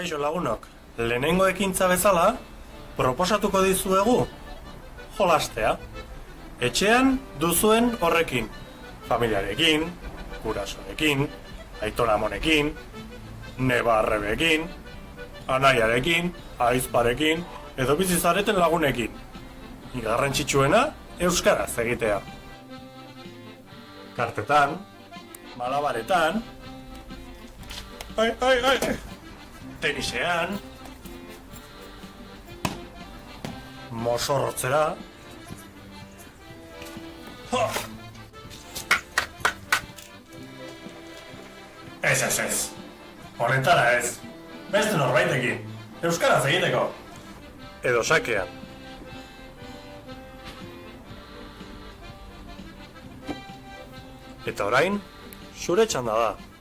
Kaixo lagunok, lehenengo ekintza bezala, proposatuko dizuegu jolastea. Etxean duzuen horrekin, familiarekin, gurasorekin, aitona-amonekin, neba-arrebekin, anaiarekin, ahizparekin, edo bizi zareten lagunekin. Garrantzitsuena, euskaraz egitea. Kartetan, malabaretan, tenisean, mosorrotzera, Ez. Honetara ez. Beste norbaitekin. Euskaraz egiteko. Edo sakean. Eta orain, zure txanda da.